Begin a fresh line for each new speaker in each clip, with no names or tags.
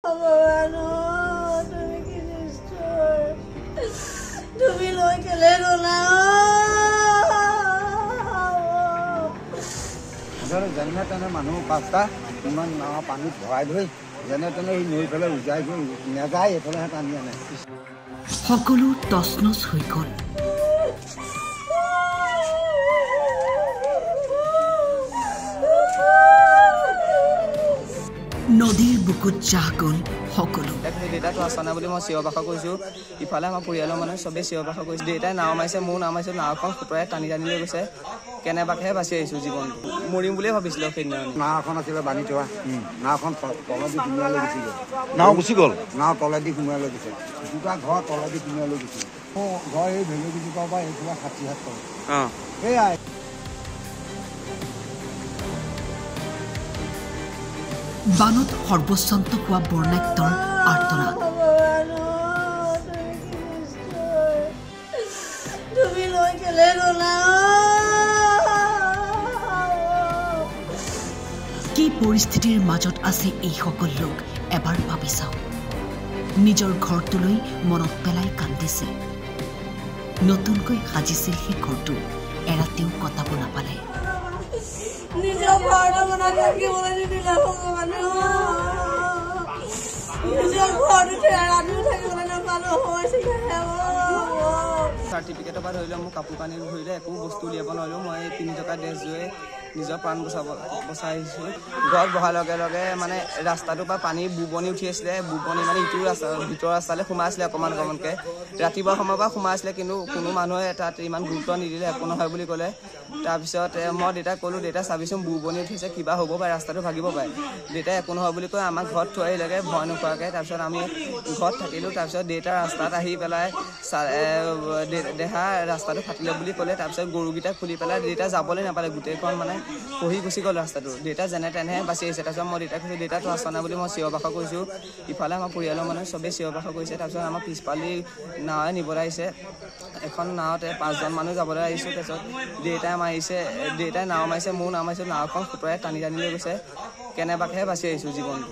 ভগৱান তুমি কি নিষ্ঠুৰ তুমি লৈ কেলে গ'লা
যেনে তেনে মানুহ 5টা ইমান নাও পানীত ভৰাই ধৰি যেনে তেনে সি নৈ পেলাই উজাই গৈ নেযায় এইফালেহে টানি আনে
সকলো তছনছ হৈ গ'ল নদীৰ বুকুত জাহ গ'ল সকলো
দেউতাটো আছানা বুলি মই চিঞৰ বাখৰ কৰিছোঁ ইফালে আমাৰ পৰিয়ালৰ মানুহে চবেই চিঞৰ বাখৰ কৰিছোঁ দেউতাই নাও মাৰিছে মোৰ নাও মাৰিছোঁ নাওখন খুটৰাই টানি লৈ গৈছে কেনেবাকৈহে বাচি আহিছোঁ জীৱনটো মৰিম বুলিয়ে ভাবিছিলোঁ সেইদিনা
নাও এখন আছিলে বান্ধি থোৱা নাওখন তলেদি সোমোৱাই লৈ গুচি গ'ল
নাও গুচি গ'ল
নাও তলেদি সোমোৱাই লৈ গৈছে দুটা ঘৰ তলেদি সোমোৱাই লৈ গৈছে ঘৰ এই ভেলুকিজোপাৰ পৰা এইফালে 60 হাত তল সেয়াই
বানত সৰ্বশান্ত হোৱা বৰ্ণাঢ্যৰ আৰ্তনাদ
তুমি লৈ কেলে গ'লা
কি পৰিস্থিতিৰ মাজত আছে এই সকল লোক এবাৰ ভাবি চাওক নিজৰ ঘৰটোলৈ মনত পেলাই কান্দিছে নতুনকৈ সাজিছিল সেই ঘৰটো এৰাতিও কটাব নাপালে
নিজৰ ঘৰটো বনাই থাকিবলৈ নিদিলা ভগৱান নিজৰ ঘৰটো ৰাতিও থাকিবলৈ নাপালো
চাৰ্টিফিকেটৰ পৰা ধৰিলে মোক কাপোৰ কানি ধৰিলে একো বস্তু উলিয়াব নোৱাৰিলোঁ মই 3 টকা ড্ৰেছ লৈ নিজৰ প্ৰাণ বচাই আহিছোঁ ঘৰত বহাৰ লগে লগে মানে ৰাস্তাটোৰ পৰা পানী বুবনি উঠি আছিলে বুবনি মানে ইটো ৰাস্তা ভিতৰৰ ৰাস্তালৈ সোমাই আছিলে অকণমানকৈ ৰাতিপুৱা সময়ৰ পৰা সোমাই আছিলে কিন্তু কোনো মানুহে তাত ইমান গুৰুত্ব নিদিলে একো নহয় বুলি ক'লে তাৰপিছত মই দেউতাক ক'লোঁ দেউতা চাবিচোন বুবনি উঠিছে কিবা হ'ব পাৰে ৰাস্তাটো ভাগিব পাৰে দেউতাই একো নহয় বুলি কৈ আমাক ঘৰত থৈ আহিলেগৈ ভয় নোখোৱাকৈ তাৰপিছত আমি ঘৰত থাকিলোঁ তাৰপিছত দেউতাৰ ৰাস্তাত আহি পেলাই দেহা ৰাস্তাটো ফাটিলে বুলি ক'লে তাৰপিছত গৰুকেইটা খুলি পেলাই দেউতা যাবলৈ নাপালে গোটেইখন মানে কহি গুচি গ'ল ৰাস্তাটো দেউতা যেনে তেনেহে বাচি আহিছে তাৰপিছত মই দেউতাক কৈছোঁ দেউতাটো আছানা বুলি মই চিঞৰ বাখৰ কৰিছোঁ ইফালে আমাৰ পৰিয়ালৰ মানুহে চবেই চিঞৰ বাখৰ কৰিছে তাৰপিছত আমাৰ পিছফালে নাৱে নিবলৈ আহিছে এখন নাৱতে 5জন মানুহ যাবলৈ আহিছোঁ তাৰপিছত দেউতাই নাও মাৰিছে মোৰ নাও মাৰিছোঁ নাওখন খুটৰাই টানি লৈ গৈছে কেনেবাকৈহে বাচি আহিছোঁ জীৱনটো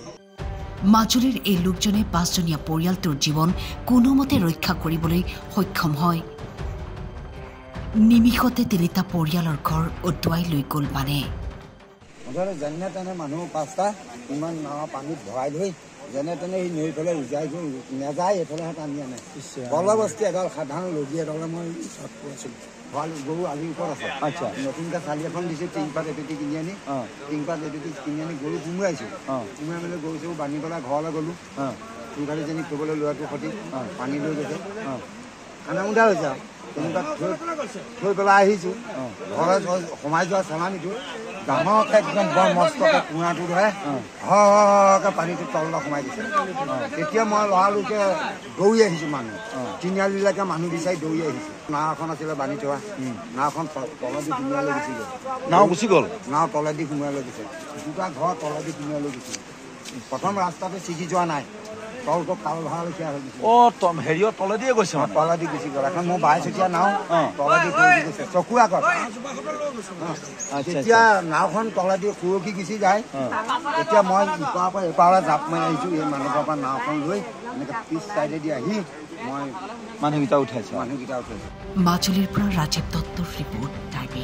মাজুলীৰ এই লোকজনে 5জনীয়া পৰিয়ালটোৰ জীৱন কোনোমতে ৰক্ষা কৰিবলৈ সক্ষম হয় নিমিষতে 3টা পৰিয়ালৰ ঘৰ উটুৱাই লৈ গ'ল মানে
যেনে তেনে মানুহ 5টা ইমান নাও পানীত ভৰাই ধৰি যেনে তেনে সি নৈ পেলাই উজাই গৈ নেযায় এইফালেহে টানি আনে বলবস্তি এডাল সাধাৰণ লগি এডালে মই আছিলোঁ গৰু আজিৰ ওপৰত আছে আচ্ছা নতুনকৈ চালি এখন দিছোঁ টিংপাত এপেটি কিনি আনি গৰু সোমোৱাইছোঁ সোমোৱাই মেলি গৰু চৰু বান্ধি পেলাই ঘৰলৈ গ'লোঁ চুৰকাৰীজনীক থ'বলৈ ল'ৰাটোৰ সৈতে পানী লৈ গৈছে আনামুঠা হৈছে আৰু তেনেকুৱা থৈ পেলাই আহিছোঁ ঘৰত সোমাই যোৱা চালানীটো ডাঙৰকৈ একদম বৰ মস্তকৈ কুঁৱাটো ধৰে হকে পানীটো তললৈ সোমাই দিছে তেতিয়া মই লৰালৰিকৈ দৌৰি আহিছোঁ মানুহ তিনিআলিলৈকে মানুহ বিচাৰি দৌৰি আহিছোঁ নাও এখন আছিলে বান্ধি থোৱা নাওখন তলেদি সোমোৱাই লৈ গুচি গ'ল
নাও গুচি গ'ল
নাও তলেদি সোমোৱাই লৈ গৈছে দুটা ঘৰ তলেদি সোমোৱাই লৈ গৈছে প্ৰথম ৰাস্তাটো ছিগি যোৱা নাই তলটো কাল ভাড়া লেখীয়া হৈ গৈছে
হেৰিয়ৰ তলেদিয়ে গৈছে
তলেদি গুচি গ'ল এখন মোৰ 22 চকীয়া নাও তলেদি গৈছে চকুৰ আগত যেতিয়া নাওখন তলেদি সুৰকি গুচি যায় তেতিয়া মই ইপাৰৰ পৰা এপাৰলৈ জাপ মাৰি আহিছোঁ এই মানুহৰ পৰা নাওখন লৈ এনেকৈ পিছ চাইডেদি আহি মই
মানুহকেইটা উঠাইছোঁ
মাজুলীৰ পৰা ৰাজীৱ দত্তৰ ৰিপৰ্ট টাইমে